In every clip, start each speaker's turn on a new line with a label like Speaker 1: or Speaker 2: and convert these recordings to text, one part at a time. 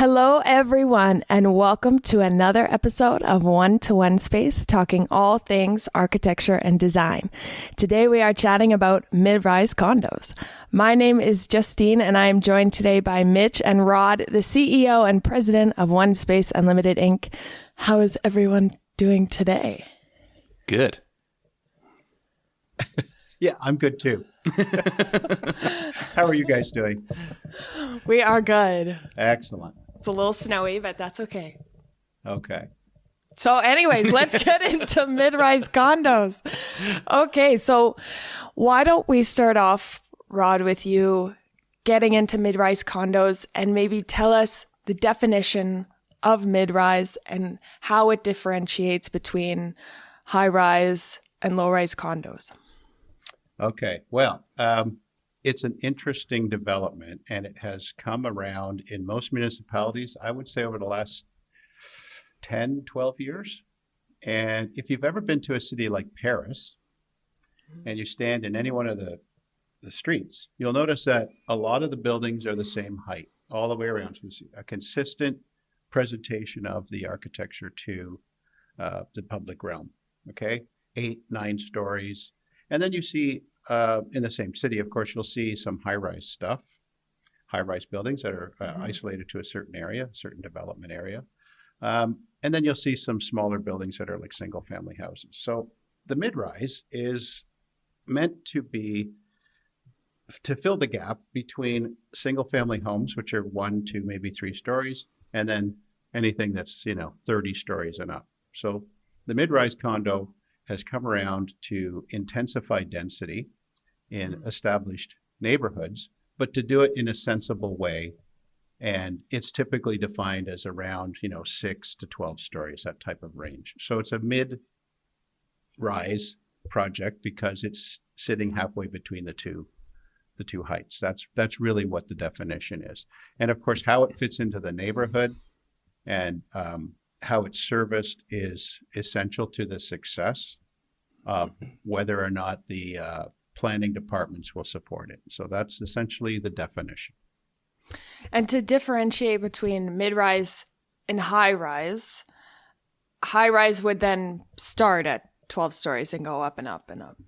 Speaker 1: Hello, everyone, and welcome to another episode of One to Onespace, talking all things architecture and design. Today, we are chatting about mid-rise condos. My name is Justine, and I am joined today by Mitch and Rod, the CEO and president of Onespace Unlimited, Inc. How is everyone doing today?
Speaker 2: Good.
Speaker 3: Yeah, I'm good too. How are you guys doing?
Speaker 1: We are good.
Speaker 3: Excellent.
Speaker 1: It's a little snowy, but that's okay.
Speaker 3: Okay.
Speaker 1: So anyways, let's get into mid-rise condos. Okay, so why don't we start off, Rod, with you getting into mid-rise condos and maybe tell us the definition of mid-rise and how it differentiates between high-rise and low-rise condos.
Speaker 3: Okay. Well, it's an interesting development, and it has come around in most municipalities, I would say, over the last 10, 12 years. And if you've ever been to a city like Paris and you stand in any one of the streets, you'll notice that a lot of the buildings are the same height all the way around. So you see a consistent presentation of the architecture to the public realm. Okay, 8, 9 stories. And then you see in the same city, of course, you'll see some high-rise stuff, high-rise buildings that are isolated to a certain area, a certain development area. And then you'll see some smaller buildings that are like single-family houses. So the mid-rise is meant to fill the gap between single-family homes, which are 1, 2, maybe 3 stories, and then anything that's, 30 stories and up. So the mid-rise condo has come around to intensify density in established neighborhoods, but to do it in a sensible way. And it's typically defined as around, 6 to 12 stories, that type of range. So it's a mid-rise project because it's sitting halfway between the two heights. That's really what the definition is. And of course, how it fits into the neighborhood and how it's serviced is essential to the success of whether or not the planning departments will support it. So that's essentially the definition.
Speaker 1: And to differentiate between mid-rise and high-rise would then start at 12 stories and go up and up and up.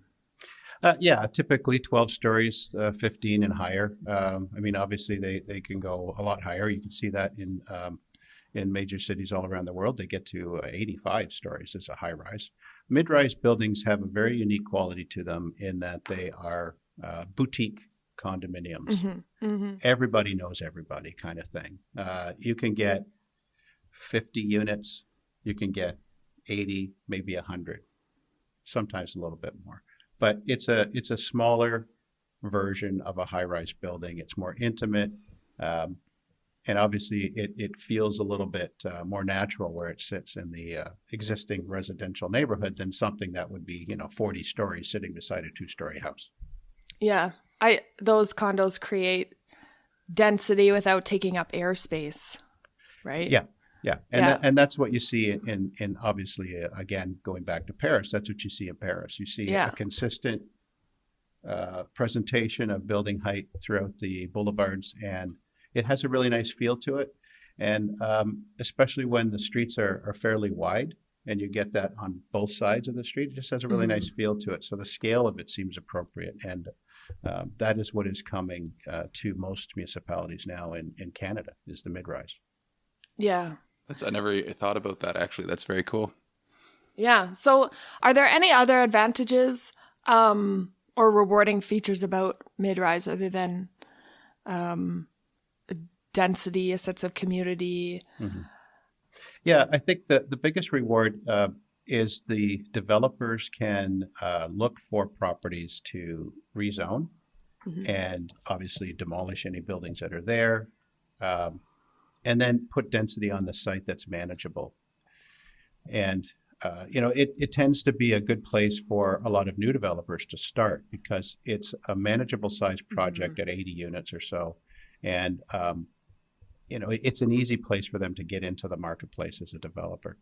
Speaker 3: Yeah, typically 12 stories, 15 and higher. Obviously they can go a lot higher. You can see that in major cities all around the world. They get to 85 stories as a high-rise. Mid-rise buildings have a very unique quality to them in that they are boutique condominiums. Mm-hmm, mm-hmm. Everybody knows everybody kind of thing. You can get 50 units, you can get 80, maybe 100, sometimes a little bit more. But it's a smaller version of a high-rise building. It's more intimate. And obviously, it feels a little bit more natural where it sits in the existing residential neighborhood than something that would be, 40 stories sitting beside a 2-story house.
Speaker 1: Yeah, those condos create density without taking up airspace, right?
Speaker 3: Yeah. And that's what you see in obviously, again, going back to Paris, that's what you see in Paris. You see a consistent presentation of building height throughout the boulevards, and it has a really nice feel to it. And especially when the streets are fairly wide and you get that on both sides of the street, it just has a really nice feel to it. So the scale of it seems appropriate. And that is what is coming to most municipalities now in Canada is the mid-rise.
Speaker 1: Yeah.
Speaker 2: I never thought about that, actually. That's very cool.
Speaker 1: Yeah. So are there any other advantages or rewarding features about mid-rise other than density, a sense of community?
Speaker 3: Mm-hmm. Yeah, I think that the biggest reward is the developers can look for properties to rezone and obviously demolish any buildings that are there, and then put density on the site that's manageable. And it tends to be a good place for a lot of new developers to start because it's a manageable size project at 80 units or so. And it's an easy place for them to get into the marketplace as a developer.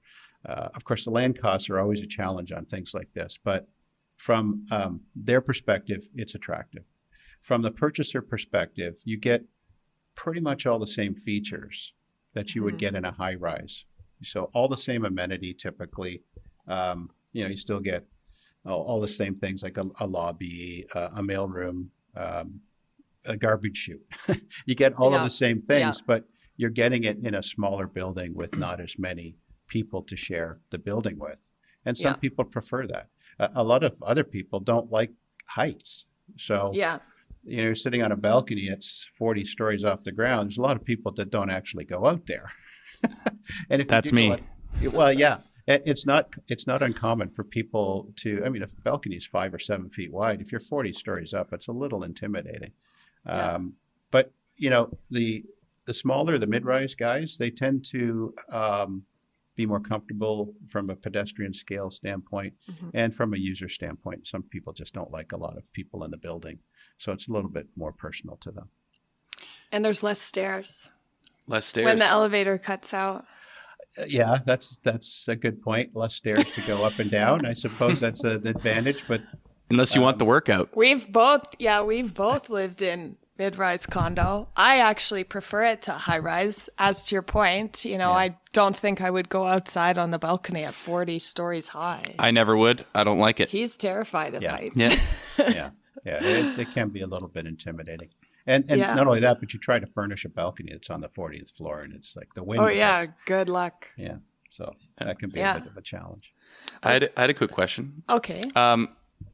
Speaker 3: Of course, the land costs are always a challenge on things like this, but from their perspective, it's attractive. From the purchaser perspective, you get pretty much all the same features that you would get in a high rise. So all the same amenity typically. You still get all the same things like a lobby, a mailroom, a garbage chute. You get all of the same things, but you're getting it in a smaller building with not as many people to share the building with. And some people prefer that. A lot of other people don't like heights. So you're sitting on a balcony, it's 40 stories off the ground. There's a lot of people that don't actually go out there. And if
Speaker 2: that's me.
Speaker 3: It's not uncommon for people to, if a balcony is 5 or 7 feet wide, if you're 40 stories up, it's a little intimidating. But, the smaller, the mid-rise guys, they tend to be more comfortable from a pedestrian scale standpoint and from a user standpoint. Some people just don't like a lot of people in the building. So it's a little bit more personal to them.
Speaker 1: And there's less stairs.
Speaker 2: Less stairs.
Speaker 1: When the elevator cuts out.
Speaker 3: Yeah, that's a good point. Less stairs to go up and down. I suppose that's an advantage, but
Speaker 2: unless you want the workout.
Speaker 1: We've both lived in mid-rise condo. I actually prefer it to high-rise. As to your point, I don't think I would go outside on the balcony at 40 stories high.
Speaker 2: I never would. I don't like it.
Speaker 1: He's terrified of heights.
Speaker 2: Yeah.
Speaker 3: It can be a little bit intimidating. And not only that, but you try to furnish a balcony that's on the 40th floor, and it's like the wind.
Speaker 1: Oh, yeah. Good luck.
Speaker 3: Yeah. So that can be a bit of a challenge.
Speaker 2: I had a quick question.
Speaker 1: Okay.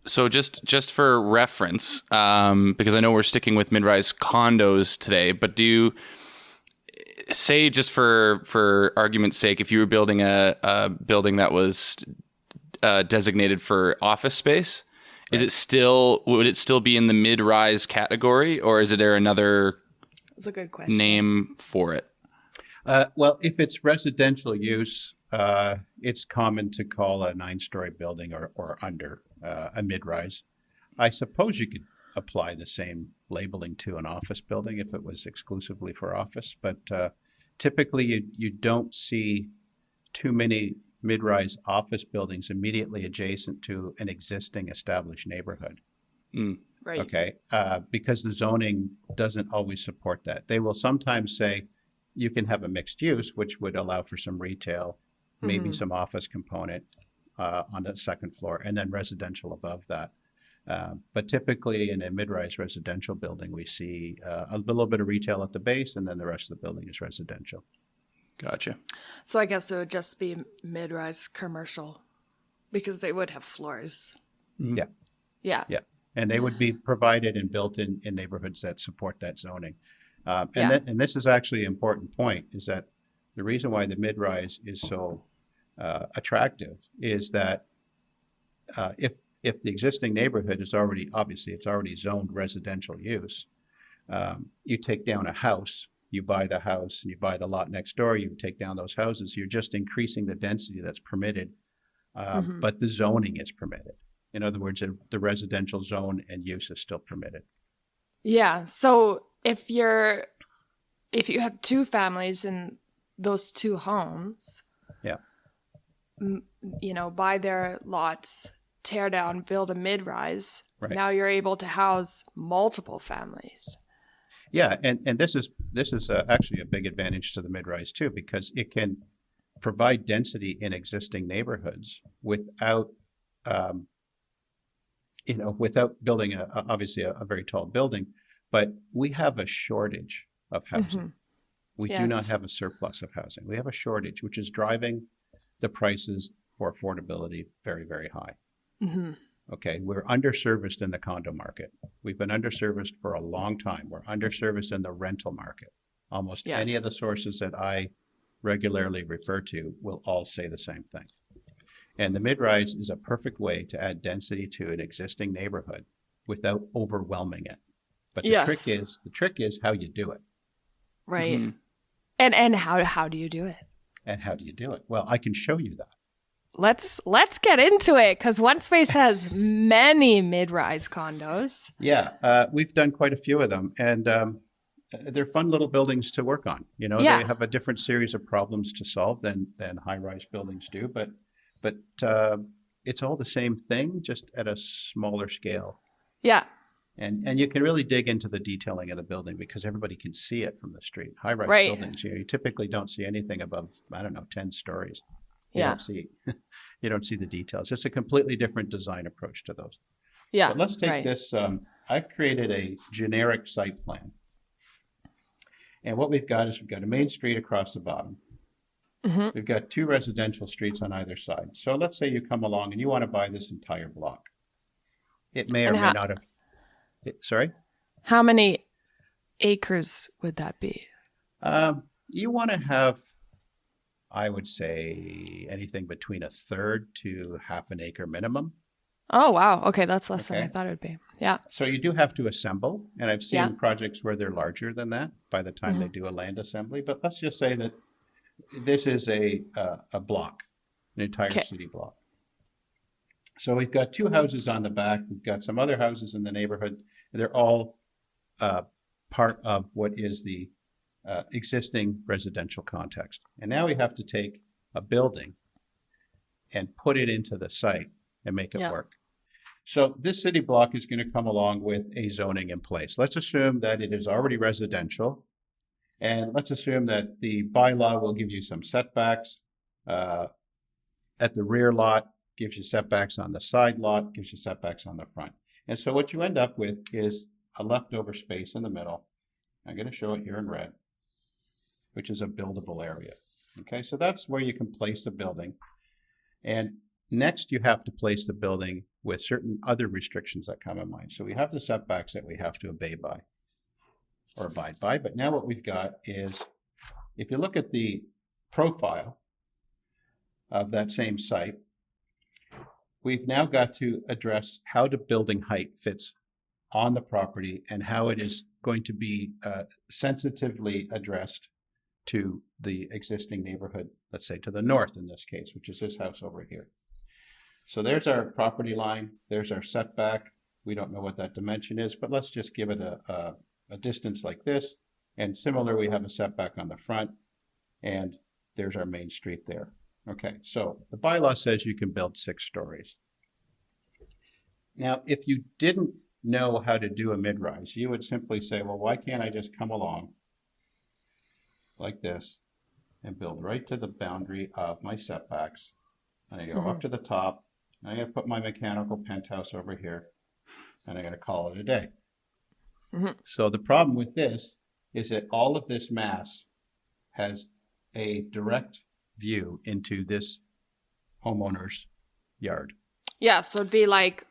Speaker 2: So just for reference, because I know we're sticking with mid-rise condos today, but do you say, just for argument's sake, if you were building a building that was designated for office space, would it still be in the mid-rise category, or is there another
Speaker 1: That's a good question.
Speaker 2: name for it?
Speaker 3: Well, if it's residential use, it's common to call a 9-story building or under a mid-rise. I suppose you could apply the same labeling to an office building if it was exclusively for office, but typically you don't see too many mid-rise office buildings immediately adjacent to an existing established neighborhood.
Speaker 1: Right.
Speaker 3: Okay, because the zoning doesn't always support that. They will sometimes say you can have a mixed use, which would allow for some retail, maybe some office component on the second floor, and then residential above that. But typically in a mid-rise residential building, we see a little bit of retail at the base, and then the rest of the building is residential.
Speaker 2: Gotcha.
Speaker 1: So I guess it would just be mid-rise commercial because they would have floors.
Speaker 3: Yeah.
Speaker 1: Yeah.
Speaker 3: Yeah. And they would be provided and built in neighborhoods that support that zoning. And this is actually an important point, is that the reason why the mid-rise is so attractive is that if the existing neighborhood is already zoned residential use, you take down a house, you buy the house, and you buy the lot next door, you take down those houses, you're just increasing the density that's permitted, but the zoning is permitted. In other words, the residential zone and use is still permitted. Yeah.
Speaker 1: So if you have two families in those two homes, buy their lots, tear down, build a mid-rise. Right. Now you're able to house multiple families.
Speaker 3: Yeah, and this is actually a big advantage to the mid-rise too, because it can provide density in existing neighborhoods without building obviously a very tall building. But we have a shortage of housing. We do not have a surplus of housing. We have a shortage, which is driving the prices for affordability very, very high. Okay, we're underserviced in the condo market. We've been underserviced for a long time. We're underserviced in the rental market. Almost any of the sources that I regularly refer to will all say the same thing. And the mid-rise is a perfect way to add density to an existing neighborhood without overwhelming it. But the trick is how you do it.
Speaker 1: Right. And how do you do it?
Speaker 3: And how do you do it? Well, I can show you that.
Speaker 1: Let's get into it, because OneSpace has many mid-rise condos.
Speaker 3: Yeah, we've done quite a few of them, and they're fun little buildings to work on. They have a different series of problems to solve than high-rise buildings do, but it's all the same thing, just at a smaller scale.
Speaker 1: Yeah.
Speaker 3: And you can really dig into the detailing of the building because everybody can see it from the street. High-rise
Speaker 1: Right.
Speaker 3: buildings, you typically don't see anything above, 10 stories. You
Speaker 1: Yeah.
Speaker 3: don't see you don't see the details. It's a completely different design approach to those.
Speaker 1: Yeah.
Speaker 3: But let's take
Speaker 1: right.
Speaker 3: this. I've created a generic site plan. And what we've got is we've got a main street across the bottom.
Speaker 1: Mhm.
Speaker 3: We've got 2 residential streets on either side. So let's say you come along and you want to buy this entire block. It may or
Speaker 1: And
Speaker 3: may not have. Sorry?
Speaker 1: How many acres would that be?
Speaker 3: You want to have, I would say, anything between a third to half an acre minimum.
Speaker 1: Oh, wow. Okay, that's less than I
Speaker 3: Okay.
Speaker 1: thought it would be. Yeah.
Speaker 3: So you do have to assemble, and I've seen
Speaker 1: Yeah.
Speaker 3: projects where they're larger than that by the time they do a land assembly. But let's just say that this is a block, an entire
Speaker 1: Okay.
Speaker 3: city block. So we've got 2 houses on the back. We've got some other houses in the neighborhood. They're all part of what is the existing residential context. And now we have to take a building and put it into the site and make it
Speaker 1: Yeah.
Speaker 3: work. So this city block is going to come along with a zoning in place. Let's assume that it is already residential. And let's assume that the bylaw will give you some setbacks at the rear lot, gives you setbacks on the side lot, gives you setbacks on the front. And so what you end up with is a leftover space in the middle. I'm going to show it here in red, which is a buildable area. Okay, so that's where you can place the building. And next you have to place the building with certain other restrictions that come in mind. So we have the setbacks that we have to abide by. But now what we've got is, if you look at the profile of that same site, we've now got to address how the building height fits on the property and how it is going to be sensitively addressed to the existing neighborhood, let's say to the north in this case, which is this house over here. So there's our property line, there's our setback. We don't know what that dimension is, but let's just give it a distance like this. And similar, we have a setback on the front, and there's our main street there. Okay, so the bylaw says you can build 6 stories. Now, if you didn't know how to do a mid-rise, you would simply say, well, why can't I just come along like this and build right to the boundary of my setbacks? And I go up to the top, and I'm going to put my mechanical penthouse over here, and I'm going to call it a day. So the problem with this is that all of this mass has a direct view into this homeowner's yard.
Speaker 1: Yeah, so it'd be like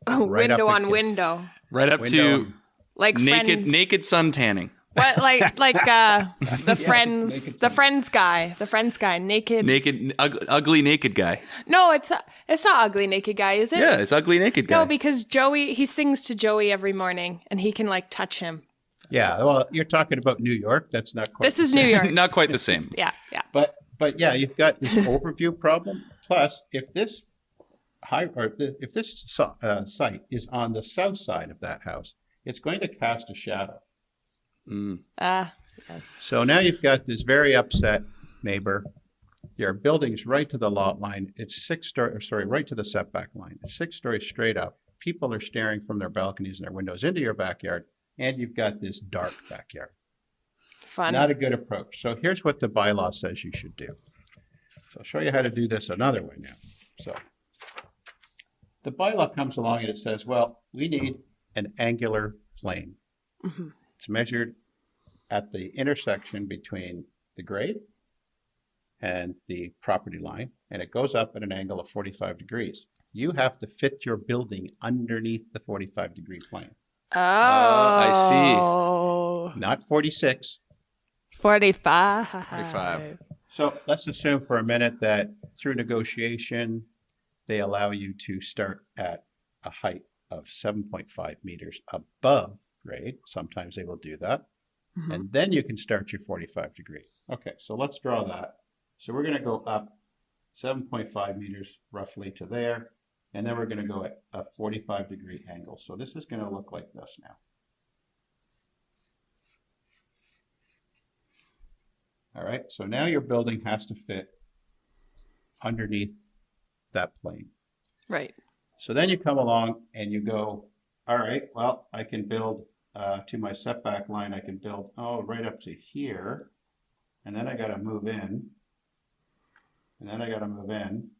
Speaker 3: Right
Speaker 1: window
Speaker 3: up
Speaker 1: on
Speaker 3: against-
Speaker 1: window.
Speaker 2: Right up
Speaker 3: Window.
Speaker 2: to
Speaker 1: Like Friends.
Speaker 2: naked sun tanning.
Speaker 1: What, like the Friends,
Speaker 3: naked
Speaker 1: the
Speaker 3: sun.
Speaker 1: Friends guy, naked.
Speaker 2: Ugly naked guy.
Speaker 1: No, it's not ugly naked guy, is it?
Speaker 2: Yeah, it's ugly naked guy.
Speaker 1: No, because Joey, he sings to Joey every morning, and he can like touch him.
Speaker 3: Yeah, well, you're talking about New York. That's not quite
Speaker 1: This
Speaker 3: the
Speaker 1: is
Speaker 3: same.
Speaker 1: New York.
Speaker 2: Not quite the same.
Speaker 1: Yeah.
Speaker 3: But yeah, you've got this overview problem. Plus, if this site is on the south side of that house, it's going to cast a shadow.
Speaker 1: Yes.
Speaker 3: So now you've got this very upset neighbor. Your building's right to the lot line. It's right to the setback line. It's 6 stories straight up. People are staring from their balconies and their windows into your backyard, and you've got this dark backyard.
Speaker 1: Fun.
Speaker 3: Not a good approach. So here's what the bylaw says you should do. So I'll show you how to do this another way now. So the bylaw comes along and it says, well, we need an angular plane. It's measured at the intersection between the grade and the property line, and it goes up at an angle of 45 degrees. You have to fit your building underneath the 45-degree plane.
Speaker 1: Oh,
Speaker 2: I
Speaker 3: Not 46.
Speaker 1: 45.
Speaker 2: 45.
Speaker 3: So let's assume for a minute that through negotiation, they allow you to start at a height of 7.5 meters above grade. Sometimes they will do that. And then you can start your 45 degree. Okay, so let's draw that. So we're going to go up 7.5 meters roughly to there. And then we're going to go at a 45-degree angle. So this is going to look like this now. All right, so now your building has to fit underneath that plane.
Speaker 1: Right.
Speaker 3: So then you come along and you go all right, well, I can build to my setback line, I can build, right up to here. And then I got to move in. And then I got to move in.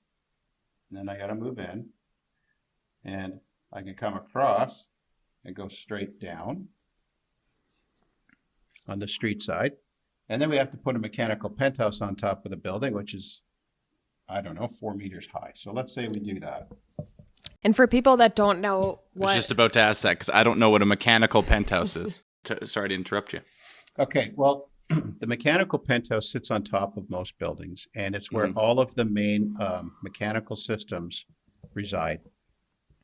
Speaker 3: And then I got to move in. And I can come across and go straight down on the street side. And then we have to put a mechanical penthouse on top of the building, which is, I don't know, 4 meters high. So let's say we do that.
Speaker 1: And for people that don't know
Speaker 2: I was just about to ask that because I don't know what a mechanical penthouse is. Sorry to interrupt you.
Speaker 3: Okay, well, the mechanical penthouse sits on top of most buildings, and it's where all of the main mechanical systems reside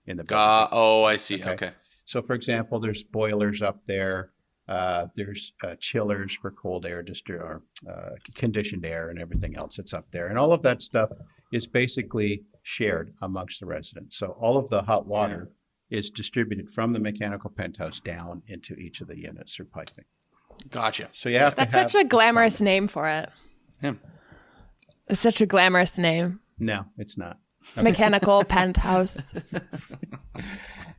Speaker 3: in the building.
Speaker 2: Oh, I see. Okay.
Speaker 3: So, for example, there's boilers up there. There's chillers for cold air, or conditioned air, and everything else that's up there. And all of that stuff is basically shared amongst the residents. So all of the hot water is distributed from the mechanical penthouse down into each of the units through piping.
Speaker 2: Gotcha.
Speaker 3: So you have
Speaker 1: That's
Speaker 3: to have
Speaker 1: such a glamorous name for it.
Speaker 2: Yeah.
Speaker 1: It's such a glamorous name.
Speaker 3: No, it's not.
Speaker 1: Mechanical penthouse.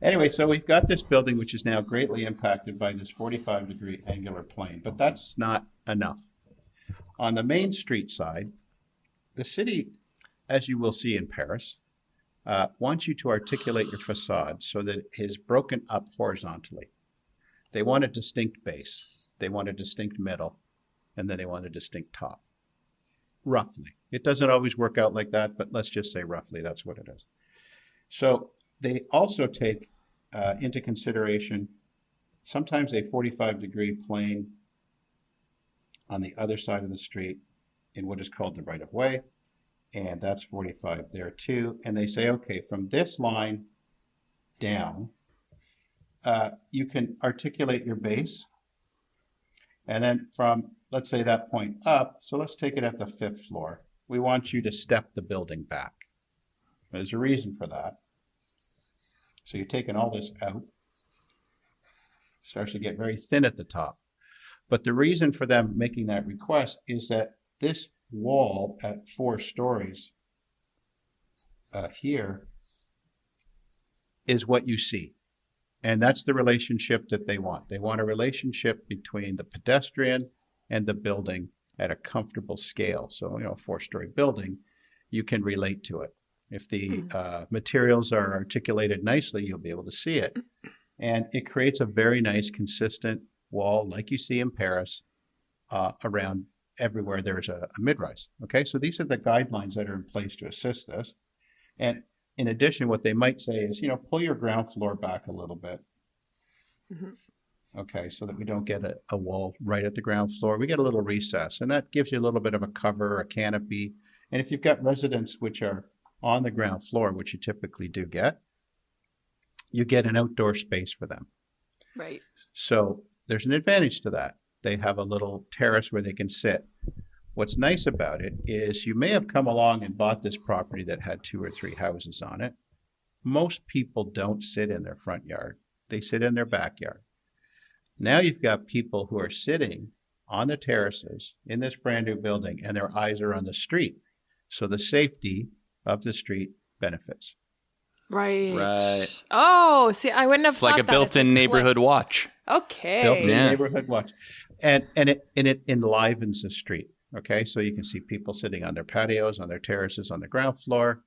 Speaker 3: Anyway, so we've got this building which is now greatly impacted by this 45-degree angular plane, but that's not enough. On the main street side, the city, as you will see in Paris, wants you to articulate your facade so that it is broken up horizontally. They want a distinct base, they want a distinct middle, and then they want a distinct top. Roughly. It doesn't always work out like that, but let's just say roughly that's what it is. So they also take into consideration sometimes a 45-degree plane on the other side of the street in what is called the right-of-way, and that's 45 there too. And they say, okay, from this line down, you can articulate your base, and then from, let's say, that point up, so let's take it at the 5th floor, we want you to step the building back. There's a reason for that. So you're taking all this out. Starts to get very thin at the top. But the reason for them making that request is that this wall at 4 stories here is what you see. And that's the relationship that they want. They want a relationship between the pedestrian and the building at a comfortable scale. So, a 4-story building, you can relate to it. If the materials are articulated nicely, you'll be able to see it. And it creates a very nice, consistent wall, like you see in Paris, around everywhere there's a mid-rise. Okay, so these are the guidelines that are in place to assist this. And in addition, what they might say is, pull your ground floor back a little bit. Okay, so that we don't get a wall right at the ground floor. We get a little recess, and that gives you a little bit of a cover, a canopy. And if you've got residents which are on the ground floor, which you typically do get, you get an outdoor space for them.
Speaker 1: Right.
Speaker 3: So there's an advantage to that. They have a little terrace where they can sit. What's nice about it is you may have come along and bought this property that had 2 or 3 houses on it. Most people don't sit in their front yard. They sit in their backyard. Now you've got people who are sitting on the terraces in this brand new building and their eyes are on the street. So the safety of the street benefits.
Speaker 1: Right. Oh, see, I wouldn't have
Speaker 2: It's
Speaker 1: thought
Speaker 2: like a
Speaker 1: that.
Speaker 2: built-in neighborhood watch.
Speaker 1: Okay.
Speaker 3: Built-in
Speaker 2: Yeah.
Speaker 3: neighborhood watch. And it enlivens the street. Okay, so you can see people sitting on their patios, on their terraces, on the ground floor.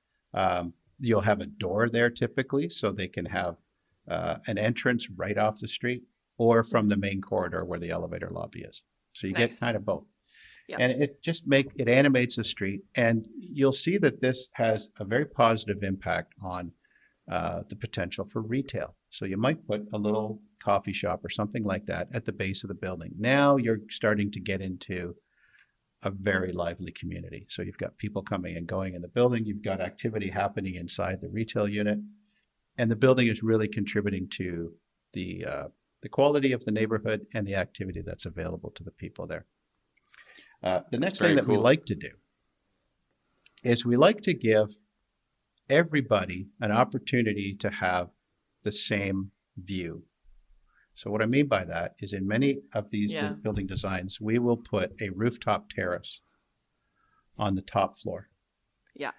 Speaker 3: You'll have a door there typically, so they can have an entrance right off the street or from the main corridor where the elevator lobby is. So you
Speaker 1: Nice.
Speaker 3: get kind of both.
Speaker 1: Yep.
Speaker 3: And it just it animates the street. And you'll see that this has a very positive impact on the potential for retail. So you might put a little coffee shop or something like that at the base of the building. Now you're starting to get into a very lively community. So you've got people coming and going in the building. You've got activity happening inside the retail unit. And the building is really contributing to the quality of the neighborhood and the activity that's available to the people there. The next thing that we like to do is we like to give everybody an opportunity to have the same view. So what I mean by that is in many of these building designs, we will put a rooftop terrace on the top floor.
Speaker 1: Yeah.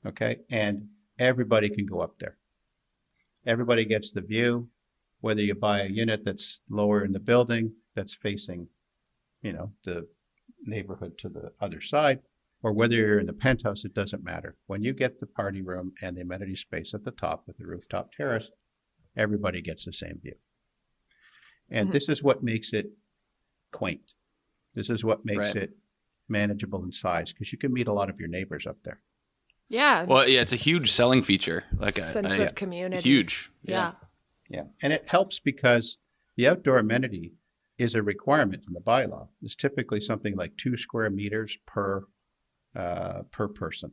Speaker 3: Okay. And everybody can go up there. Everybody gets the view. whether you buy a unit that's lower in the building, that's facing, the neighborhood to the other side, or whether you're in the penthouse, it doesn't matter. When you get the party room and the amenity space at the top with the rooftop terrace, everybody gets the same view. And this is what makes it quaint. This is what makes it manageable in size, because you can meet a lot of your neighbors up there.
Speaker 1: Yeah.
Speaker 2: Well, yeah, it's a huge selling feature. Like
Speaker 1: sense of community.
Speaker 2: Huge.
Speaker 1: Yeah.
Speaker 3: Yeah. And it helps because the outdoor amenity is a requirement in the bylaw. It's typically something like 2 square meters per person.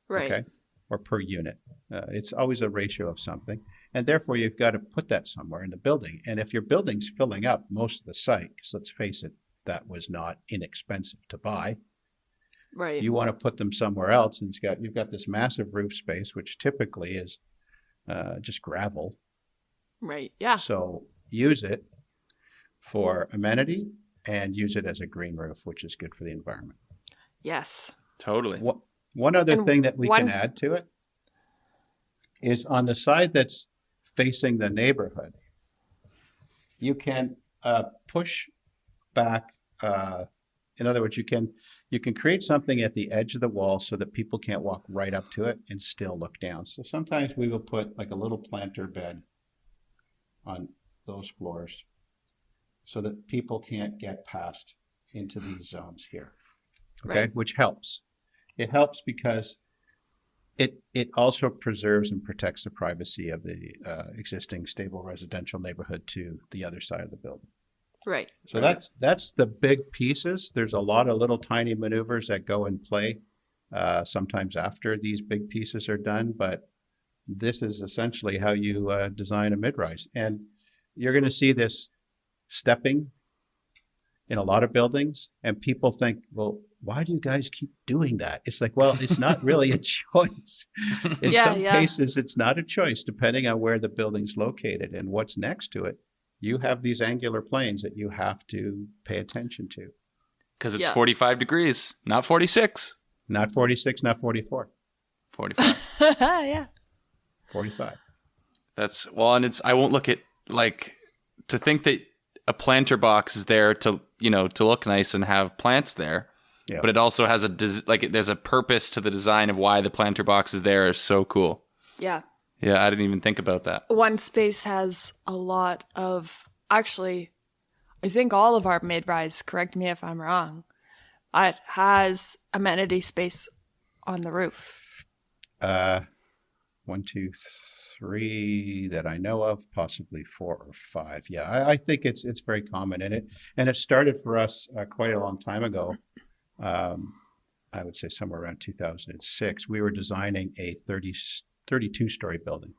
Speaker 1: Right.
Speaker 3: Okay. Or per unit. It's always a ratio of something. And therefore, you've got to put that somewhere in the building. And if your building's filling up most of the site, because let's face it, that was not inexpensive to buy.
Speaker 1: Right.
Speaker 3: You want to put them somewhere else, and you've got this massive roof space, which typically is just gravel.
Speaker 1: Right. Yeah.
Speaker 3: So use it for amenity and use it as a green roof, which is good for the environment.
Speaker 1: Yes.
Speaker 2: Totally.
Speaker 3: One other thing that we can add to it is on the side that's facing the neighborhood, you can push back. In other words, you can create something at the edge of the wall so that people can't walk right up to it and still look down. So sometimes we will put like a little planter bed on those floors so that people can't get past into these zones here. Okay,
Speaker 1: Right.
Speaker 3: Which helps. It helps because it also preserves and protects the privacy of the existing stable residential neighborhood to the other side of the building.
Speaker 1: Right.
Speaker 3: So that's the big pieces. There's a lot of little tiny maneuvers that go in play sometimes after these big pieces are done, but this is essentially how you design a mid-rise. And you're going to see this stepping in a lot of buildings, and people think, well, why do you guys keep doing that? It's like, well, it's not really a choice. In some cases, it's not a choice, depending on where the building's located and what's next to it. You have these angular planes that you have to pay attention to.
Speaker 2: Because it's 45 degrees, not 46.
Speaker 3: Not 46, not 44.
Speaker 2: 45.
Speaker 1: Yeah.
Speaker 3: 45.
Speaker 2: And I won't look at, like, to think that a planter box is there to look nice and have plants there. Yeah. But it also has there's a purpose to the design of why the planter box is there is so cool.
Speaker 1: Yeah.
Speaker 2: Yeah, I didn't even think about that.
Speaker 1: onespace has a lot of, actually, I think all of our mid-rise, correct me if I'm wrong, it has amenity space on the roof.
Speaker 3: 1, 2, 3 that I know of, possibly 4 or 5. Yeah, I think it's very common in it. And it started for us quite a long time ago. I would say somewhere around 2006. We were designing a 32-story building.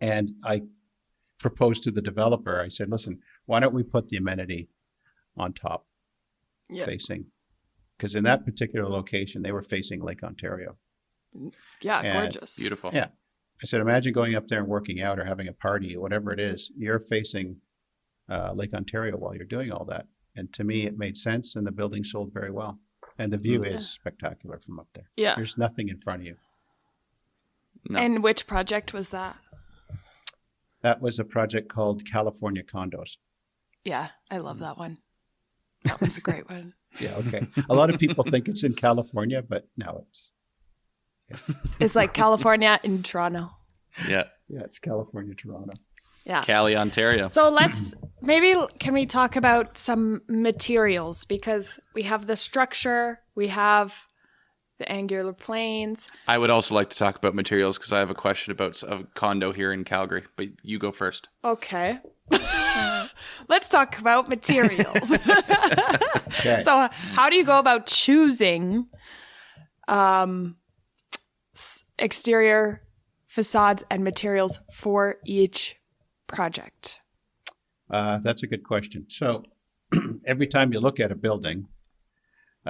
Speaker 3: And I proposed to the developer, I said, listen, why don't we put the amenity on top facing? Because in that particular location, they were facing Lake Ontario.
Speaker 1: Yeah, gorgeous.
Speaker 2: Beautiful.
Speaker 3: Yeah. I said, imagine going up there and working out or having a party, whatever it is, you're facing Lake Ontario while you're doing all that. And to me, it made sense, and the building sold very well. And the view is spectacular from up there.
Speaker 1: Yeah.
Speaker 3: There's nothing in front of you.
Speaker 2: No.
Speaker 1: And which project was that?
Speaker 3: That was a project called California Condos.
Speaker 1: Yeah, I love that one. That one's a great one.
Speaker 3: Yeah, okay. A lot of people think it's in California, but no, it's... Yeah.
Speaker 1: It's like California in Toronto.
Speaker 2: Yeah.
Speaker 3: Yeah, it's California, Toronto.
Speaker 1: Yeah.
Speaker 2: Cali, Ontario.
Speaker 1: So can we talk about some materials? Because we have the structure, we have the angular planes.
Speaker 2: I would also like to talk about materials because I have a question about a condo here in Calgary, but you go first.
Speaker 1: Okay. Let's talk about materials.
Speaker 3: Okay.
Speaker 1: So how do you go about choosing exterior facades and materials for each project?
Speaker 3: That's a good question. So every time you look at a building,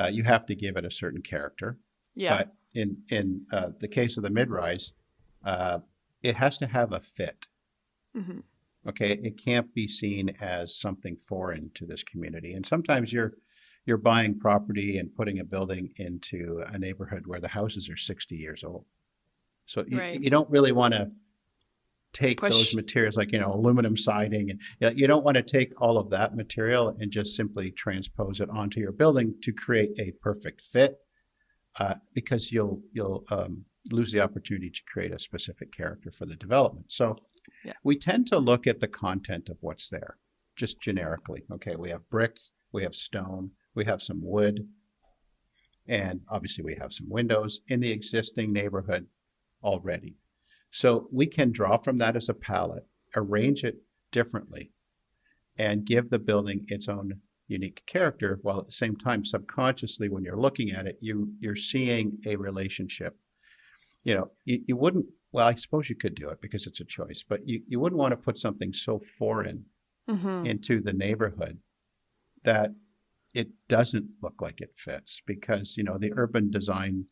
Speaker 3: you have to give it a certain character.
Speaker 1: Yeah.
Speaker 3: But in the case of the mid-rise, it has to have a fit.
Speaker 1: Mm-hmm.
Speaker 3: Okay, it can't be seen as something foreign to this community. And sometimes you're buying property and putting a building into a neighborhood where the houses are 60 years old. So
Speaker 1: Right.
Speaker 3: you don't really want to take those materials like, aluminum siding. And you don't want to take all of that material and just simply transpose it onto your building to create a perfect fit, because you'll lose the opportunity to create a specific character for the development. So we tend to look at the content of what's there, just generically. Okay, we have brick, we have stone, we have some wood, and obviously we have some windows in the existing neighborhood already. So we can draw from that as a palette, arrange it differently, and give the building its own unique character, while at the same time, subconsciously, when you're looking at it, you're seeing a relationship. You wouldn't, well, I suppose you could do it because it's a choice, but you wouldn't want to put something so foreign into the neighborhood that it doesn't look like it fits, because, the urban design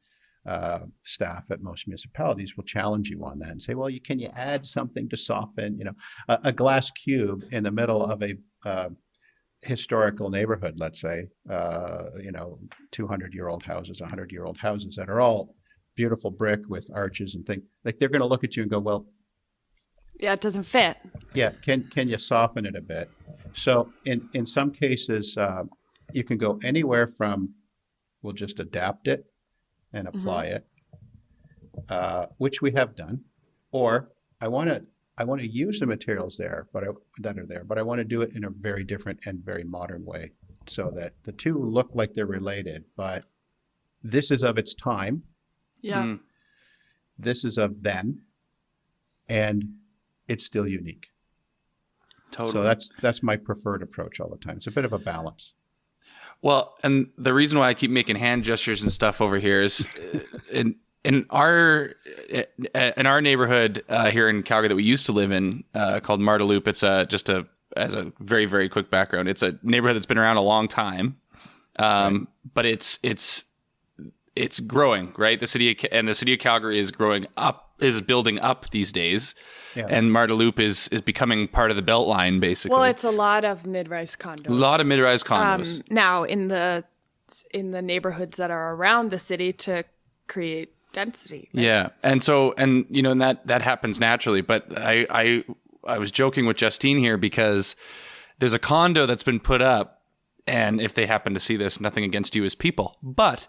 Speaker 3: staff at most municipalities will challenge you on that and say, well, can you add something to soften, a glass cube in the middle of a historical neighborhood, let's say, 200-year-old houses, 100-year-old houses that are all beautiful brick with arches and things. Like, they're going to look at you and go, well,
Speaker 1: yeah, it doesn't fit.
Speaker 3: Yeah, can you soften it a bit? So in some cases, you can go anywhere from, we'll just adapt it and apply it, which we have done, or I want to use the materials there, that are there, but I want to do it in a very different and very modern way, so that the two look like they're related, but this is of its time.
Speaker 1: Yeah.
Speaker 3: This is of then, and it's still unique.
Speaker 2: Totally.
Speaker 3: So that's my preferred approach all the time. It's a bit of a balance.
Speaker 2: Well, and the reason why I keep making hand gestures and stuff over here is in our neighborhood here in Calgary that we used to live in, called Marteloup. It's as a very, very quick background. It's a neighborhood that's been around a long time, but it's growing, right? The city of Calgary is building up these days. Yeah. And Marteloup is becoming part of the Beltline, basically.
Speaker 1: Well, it's a lot of mid-rise condos. Now in the neighborhoods that are around the city to create density. Right?
Speaker 2: Yeah, and that happens naturally. But I was joking with Justine here because there's a condo that's been put up, and if they happen to see this, nothing against you as people, but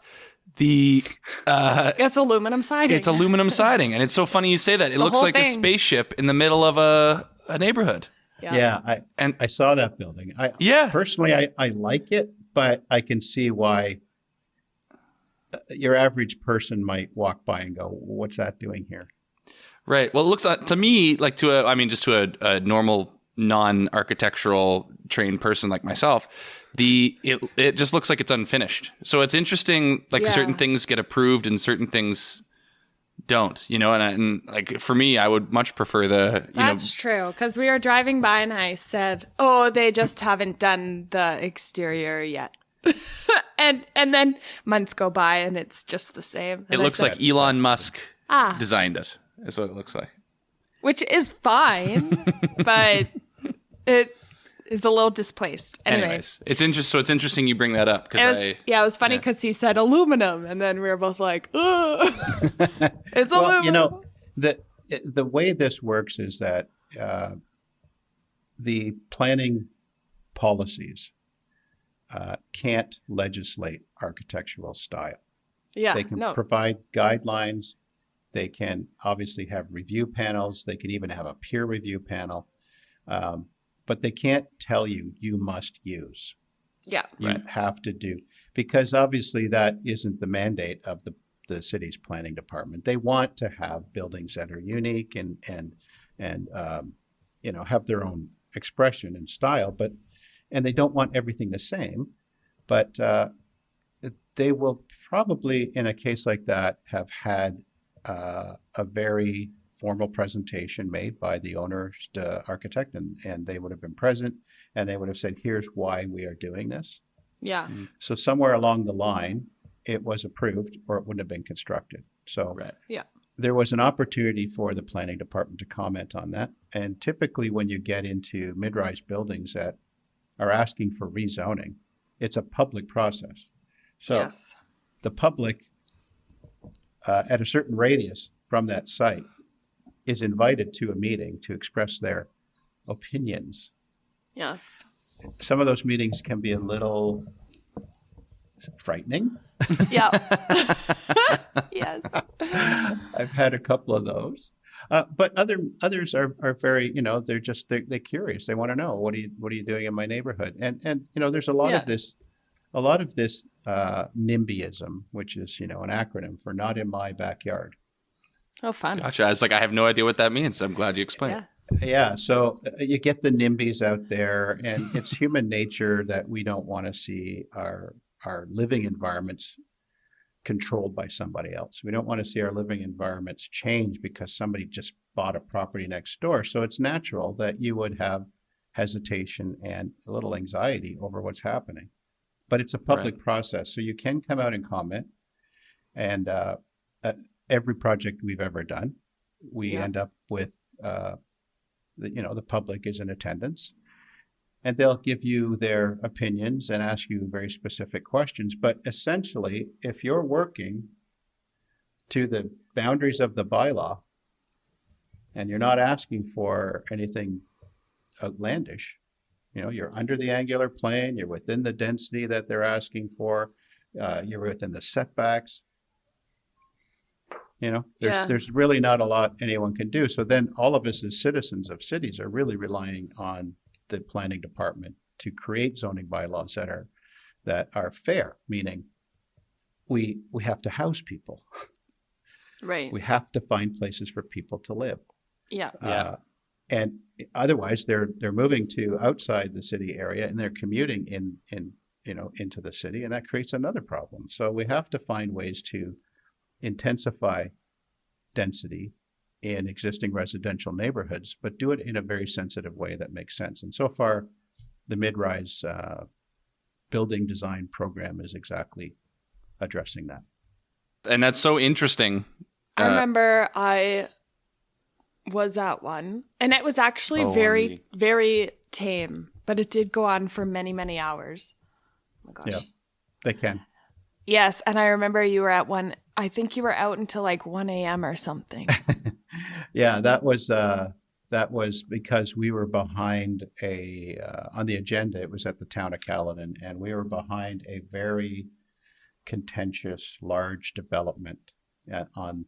Speaker 1: it's aluminum siding.
Speaker 2: It's aluminum siding, and it's so funny you say that. It looks like a spaceship in the middle of a neighborhood.
Speaker 3: Yeah, I saw that building. Personally, I like it, but I can see why your average person might walk by and go, "What's that doing here?"
Speaker 2: Right. Well, it looks to me like to a normal non-architectural trained person like myself, it just looks like it's unfinished. So it's interesting, certain things get approved and certain things don't, and like for me, I would much prefer
Speaker 1: That's true, because we were driving by and I said, oh, they just haven't done the exterior yet. and then months go by and it's just the same. And
Speaker 2: it looks like Elon Musk designed it, is what it looks like. Which
Speaker 1: is fine, but it is a little displaced.
Speaker 2: Anyways, it's interesting you bring that up.
Speaker 1: It was funny because he said aluminum, and then we were both like, it's aluminum.
Speaker 3: The way this works is that the planning policies can't legislate architectural style.
Speaker 1: Yeah,
Speaker 3: they can provide guidelines. They can obviously have review panels. They can even have a peer review panel. But they can't tell you must use.
Speaker 1: Yeah.
Speaker 3: You have to do. Because obviously that isn't the mandate of the city's planning department. They want to have buildings that are unique and have their own expression and style, and they don't want everything the same. But they will probably, in a case like that, have had a very formal presentation made by the owner's architect, and they would have been present, and they would have said, here's why we are doing this.
Speaker 1: Yeah.
Speaker 3: So somewhere along the line, it was approved or it wouldn't have been constructed. So there was an opportunity for the planning department to comment on that. And typically when you get into mid-rise buildings that are asking for rezoning, it's a public process. So the public, at a certain radius from that site, is invited to a meeting to express their opinions.
Speaker 1: Yes.
Speaker 3: Some of those meetings can be a little frightening.
Speaker 1: Yeah. Yes.
Speaker 3: I've had a couple of those. But others are very, they're curious. They want to know, what are you doing in my neighborhood? And there's a lot of this NIMBYism, which is, an acronym for not in my backyard.
Speaker 1: Oh, fun.
Speaker 2: Gotcha. I was like, I have no idea what that means. I'm glad you explained.
Speaker 3: Yeah. So you get the NIMBYs out there, and it's human nature that we don't want to see our living environments controlled by somebody else. We don't want to see our living environments change because somebody just bought a property next door. So it's natural that you would have hesitation and a little anxiety over what's happening. But it's a public process, so you can come out and comment. And every project we've ever done, we end up with the public is in attendance, and they'll give you their opinions and ask you very specific questions. But essentially, if you're working to the boundaries of the bylaw and you're not asking for anything outlandish, you're under the angular plane, you're within the density that they're asking for, you're within the setbacks, there's really not a lot anyone can do. So then all of us as citizens of cities are really relying on the planning department to create zoning bylaws that are fair, meaning we have to house people.
Speaker 1: Right.
Speaker 3: We have to find places for people to live.
Speaker 1: Yeah.
Speaker 3: And otherwise they're moving to outside the city area and they're commuting into the city, and that creates another problem. So we have to find ways to intensify density in existing residential neighborhoods, but do it in a very sensitive way that makes sense. And so far, the mid-rise building design program is exactly addressing that.
Speaker 2: And that's so interesting.
Speaker 1: I remember I was at one, and it was actually very, very tame, but it did go on for many, many hours. Oh my gosh.
Speaker 3: Yeah, they can.
Speaker 1: Yes, and I remember you were at one. I think you were out until like 1 a.m. or something.
Speaker 3: Yeah, that was because we were behind on the agenda. It was at the town of Caledon, and we were behind a very contentious, large development in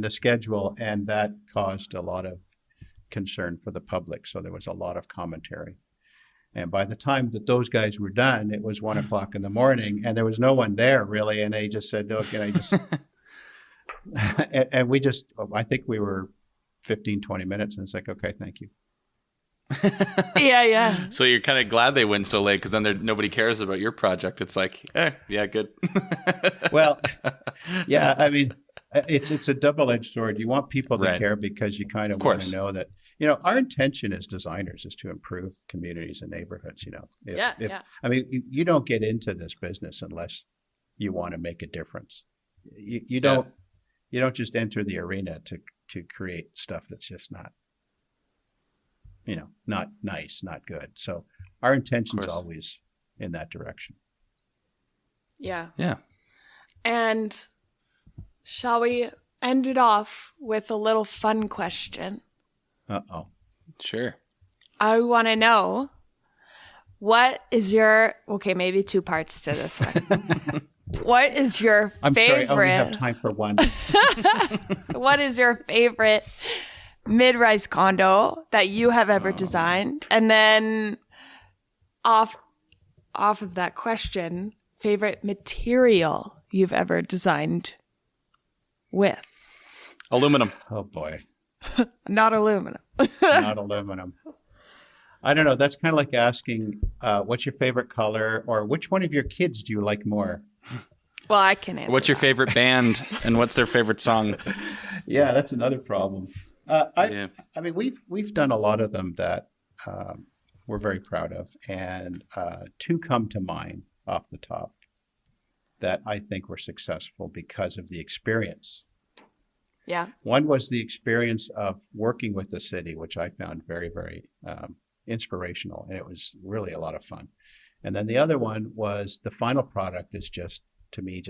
Speaker 3: the schedule, and that caused a lot of concern for the public. So there was a lot of commentary. And by the time that those guys were done, it was 1 o'clock in the morning, and there was no one there really. And they just said, "Oh, can I just?" and I think we were 15, 20 minutes, and it's like, okay, thank you.
Speaker 1: Yeah.
Speaker 2: So you're kind of glad they went so late, because then nobody cares about your project. It's like, yeah, good.
Speaker 3: Well, yeah, I mean, it's a double-edged sword. You want people to care because you kind of want to know that, our intention as designers is to improve communities and neighborhoods. I mean, you don't get into this business unless you want to make a difference. You don't just enter the arena to create stuff that's just not nice, not good. So our intention's always in that direction.
Speaker 1: Yeah.
Speaker 2: Yeah.
Speaker 1: And shall we end it off with a little fun question?
Speaker 3: Uh-oh.
Speaker 2: Sure.
Speaker 1: I want to know, what is maybe two parts to this one. What is your favorite?
Speaker 3: I'm sorry, I only have time for one.
Speaker 1: What is your favorite mid-rise condo that you have ever designed? And then off of that question, favorite material you've ever designed with?
Speaker 2: Aluminum.
Speaker 3: Oh boy.
Speaker 1: Not aluminum.
Speaker 3: Not aluminum. I don't know. That's kind of like asking, what's your favorite color, or which one of your kids do you like more?
Speaker 1: Well, I can answer.
Speaker 2: What's your favorite band, and what's their favorite song?
Speaker 3: Yeah, that's another problem. I mean, we've done a lot of them that we're very proud of, and two come to mind off the top that I think were successful because of the experience.
Speaker 1: Yeah.
Speaker 3: One was the experience of working with the city, which I found very, very inspirational, and it was really a lot of fun. And then the other one was the final product is just, to me,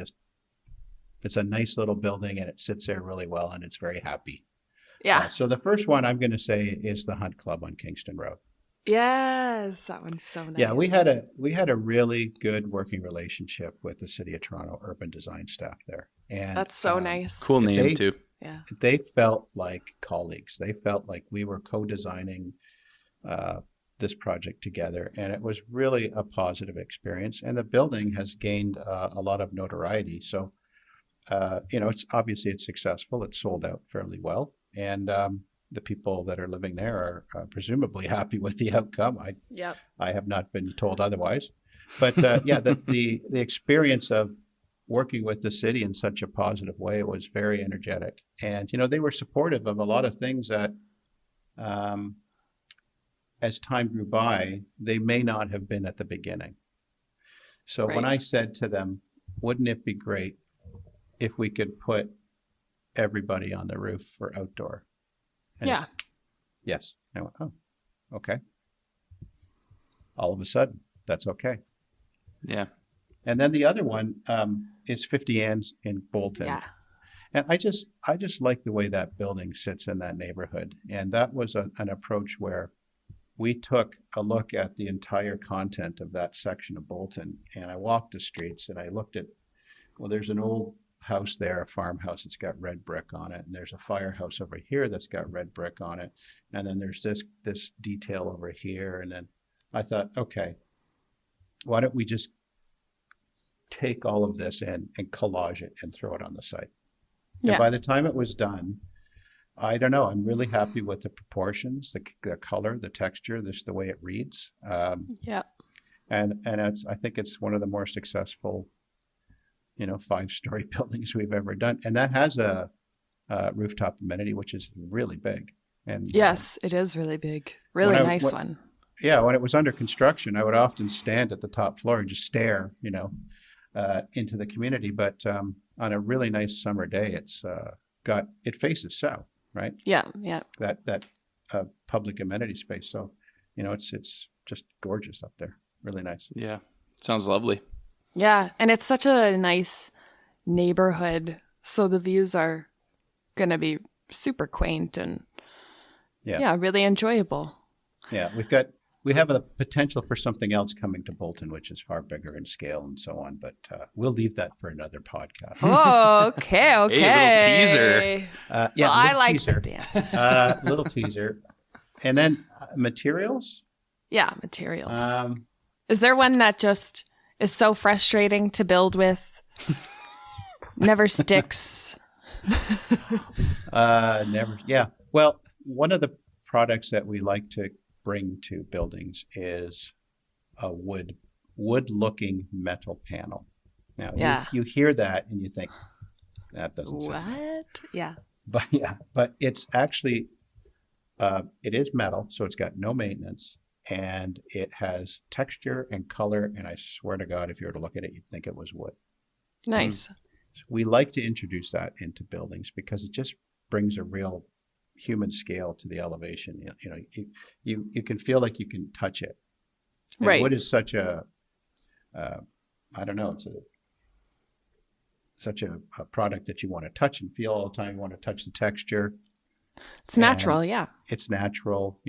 Speaker 3: it's a nice little building, and it sits there really well, and it's very happy.
Speaker 1: Yeah.
Speaker 3: So the first one I'm going to say is the Hunt Club on Kingston Road.
Speaker 1: Yes, that one's so nice.
Speaker 3: Yeah, we had a really good working relationship with the City of Toronto urban design staff there, and
Speaker 1: That's so nice.
Speaker 2: Cool name too.
Speaker 1: Yeah.
Speaker 3: They felt like colleagues. They felt like we were co-designing this project together, and it was really a positive experience. And the building has gained a lot of notoriety. So, it's successful. It's sold out fairly well, and the people that are living there are presumably happy with the outcome. I have not been told otherwise, but the experience of working with the city in such a positive way was very energetic, and they were supportive of a lot of things that, as time grew by, they may not have been at the beginning. So when I said to them, "Wouldn't it be great if we could put everybody on the roof for outdoor?" And
Speaker 1: Yeah.
Speaker 3: Yes. I went, "Oh, okay." All of a sudden, that's okay.
Speaker 2: Yeah.
Speaker 3: And then the other one is 50 Ann's in Bolton.
Speaker 1: Yeah.
Speaker 3: And I just like the way that building sits in that neighborhood. And that was an approach where we took a look at the entire content of that section of Bolton. And I walked the streets and I looked at, well, there's an old house there, a farmhouse that's got red brick on it. And there's a firehouse over here that's got red brick on it. And then there's this detail over here. And then I thought, okay, why don't we just take all of this in and collage it and throw it on the site?
Speaker 1: Yeah.
Speaker 3: And by the time it was done, I don't know, I'm really happy with the proportions, the color, the texture, the way it reads.
Speaker 1: Yeah.
Speaker 3: And I think it's one of the more successful, 5-story buildings we've ever done. And that has a rooftop amenity, which is really big. And
Speaker 1: Yes, it is really big. Really nice one.
Speaker 3: Yeah, when it was under construction, I would often stand at the top floor and just stare, into the community. But on a really nice summer day, it faces south, right?
Speaker 1: Yeah, yeah.
Speaker 3: That public amenity space. So, it's just gorgeous up there. Really nice.
Speaker 2: Yeah. Sounds lovely.
Speaker 1: Yeah, and it's such a nice neighborhood, so the views are going to be super quaint and really enjoyable.
Speaker 3: Yeah, we have a potential for something else coming to Bolton, which is far bigger in scale and so on, but we'll leave that for another podcast.
Speaker 1: Oh, okay.
Speaker 2: Hey, little teaser.
Speaker 1: I like
Speaker 3: teaser.
Speaker 1: it.
Speaker 3: Little teaser. And then materials?
Speaker 1: Yeah, materials. Is there one that just is so frustrating to build with? Never sticks.
Speaker 3: Never. Yeah. Well, one of the products that we like to bring to buildings is a wood-looking metal panel. Now, you hear that and you think, that doesn't sound right.
Speaker 1: What? Yeah.
Speaker 3: But it's actually, it is metal, so it's got no maintenance, and it has texture and color, and I swear to God, if you were to look at it, you'd think it was wood.
Speaker 1: Nice.
Speaker 3: So we like to introduce that into buildings because it just brings a real human scale to the elevation. You can feel like you can touch it. And
Speaker 1: right.
Speaker 3: wood is such a, I don't know, it's such a product that you want to touch and feel all the time. You want to touch the texture.
Speaker 1: It's natural, yeah.
Speaker 3: It's natural,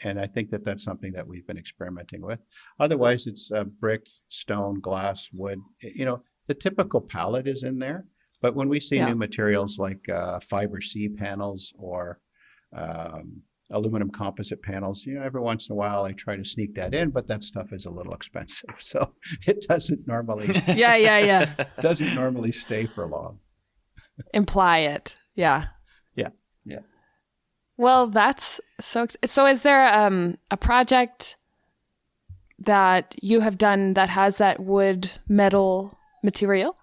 Speaker 3: and I think that that's something that we've been experimenting with. Otherwise, it's brick, stone, glass, wood. The typical palette is in there. But when we see new materials like fiber C panels or aluminum composite panels, every once in a while I try to sneak that in, but that stuff is a little expensive. So it doesn't normally doesn't normally stay for long.
Speaker 1: Imply it. Yeah.
Speaker 3: Yeah.
Speaker 1: Well, that's so is there a project that you have done that has that wood metal material?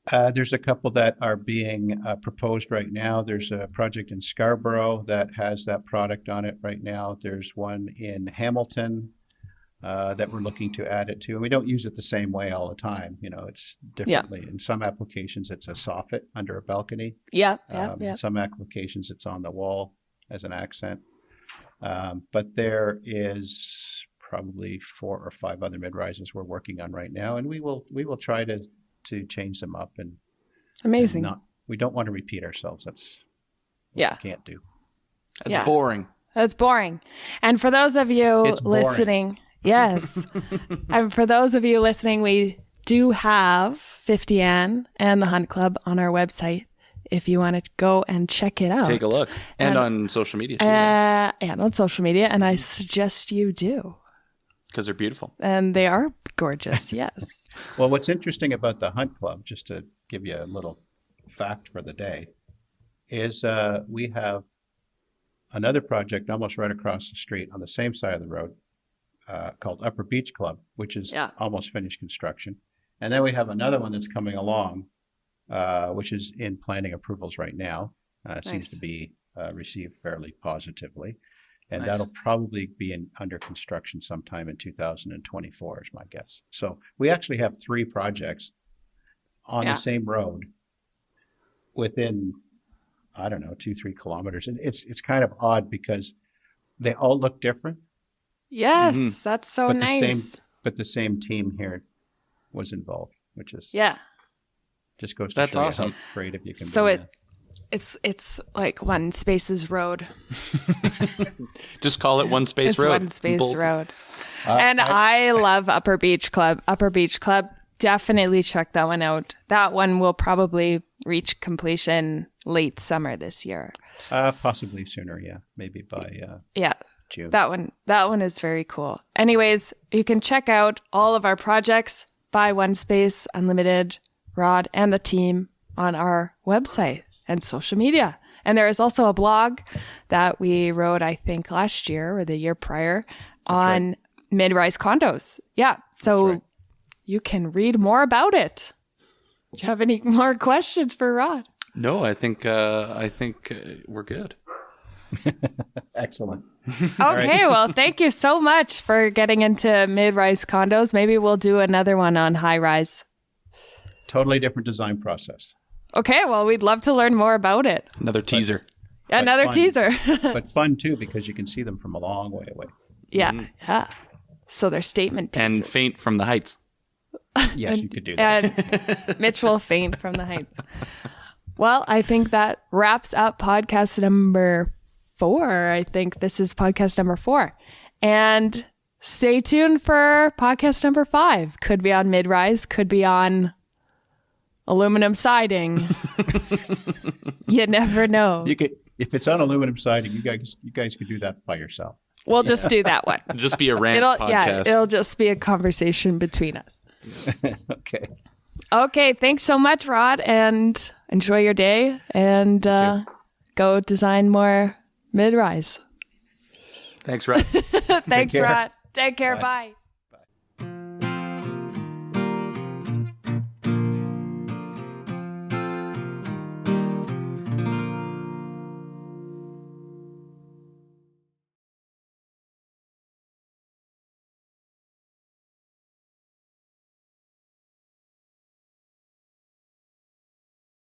Speaker 3: There's a couple that are being proposed right now. There's a project in Scarborough that has that product on it right now. There's one in Hamilton that we're looking to add it to. And we don't use it the same way all the time. It's differently. In some applications, it's a soffit under a balcony. In some applications, it's on the wall as an accent. But there is probably 4 or 5 other mid-rises we're working on right now. And we will try to change them up and
Speaker 1: amazing.
Speaker 3: And we don't want to repeat ourselves. That's what
Speaker 1: Yeah.
Speaker 3: we can't do.
Speaker 2: That's boring.
Speaker 1: That's boring. And for those of you
Speaker 3: It's boring.
Speaker 1: listening, yes. And for those of you listening, we do have 50N and the Hunt Club on our website if you want to go and check it out.
Speaker 2: Take a look. And on social media too.
Speaker 1: And on social media. And I suggest you do.
Speaker 2: Because they're beautiful.
Speaker 1: And they are gorgeous, yes.
Speaker 3: Well, what's interesting about the Hunt Club, just to give you a little fact for the day, is we have another project almost right across the street on the same side of the road called Upper Beach Club, which is almost finished construction. And then we have another one that's coming along, which is in planning approvals right now. It seems to be received fairly positively. And that'll probably be under construction sometime in 2024 is my guess. So we actually have 3 projects on the same road within, I don't know, 2-3 kilometers. And it's kind of odd because they all look different.
Speaker 1: Yes, that's so nice.
Speaker 3: But the same team here was involved, which is just goes to
Speaker 2: That's
Speaker 3: show
Speaker 2: awesome.
Speaker 3: you how creative you can be.
Speaker 1: So it's like One Space's road.
Speaker 2: Just call it One Space
Speaker 1: It's
Speaker 2: Road.
Speaker 1: One Space Road. And I love Upper Beach Club. Upper Beach Club, definitely check that one out. That one will probably reach completion late summer this year.
Speaker 3: Possibly sooner, yeah. Maybe by June.
Speaker 1: That one is very cool. Anyways, you can check out all of our projects by One Space Unlimited, Rod, and the team on our website and social media. And there is also a blog that we wrote, I think, last year or the year prior on mid-rise condos. Yeah. So you can read more about it. Do you have any more questions for Rod?
Speaker 2: No, I think we're good.
Speaker 3: Excellent.
Speaker 1: Okay, well, thank you so much for getting into mid-rise condos. Maybe we'll do another one on high-rise.
Speaker 3: Totally different design process.
Speaker 1: Okay, well, we'd love to learn more about it.
Speaker 2: Another teaser.
Speaker 1: Another
Speaker 3: fun.
Speaker 1: teaser.
Speaker 3: But fun, too, because you can see them from a long way away.
Speaker 1: Yeah. So they're statement pieces.
Speaker 2: And faint from the heights.
Speaker 3: Yes, you could do that.
Speaker 1: And Mitch will faint from the heights. Well, I think that wraps up podcast number 4. I think this is podcast number 4. And stay tuned for podcast number 5. Could be on mid-rise, could be on aluminum siding. You never know.
Speaker 3: You could, if it's on aluminum siding, you guys could do that by yourself.
Speaker 1: We'll just do that one.
Speaker 2: It'll just be a rant podcast.
Speaker 1: Yeah, it'll just be a conversation between us.
Speaker 3: Okay.
Speaker 1: Okay, thanks so much, Rod, and enjoy your day, and go design more mid-rise.
Speaker 2: Thanks, Rod.
Speaker 1: Thanks,
Speaker 3: care.
Speaker 1: Rod. Take care. Bye.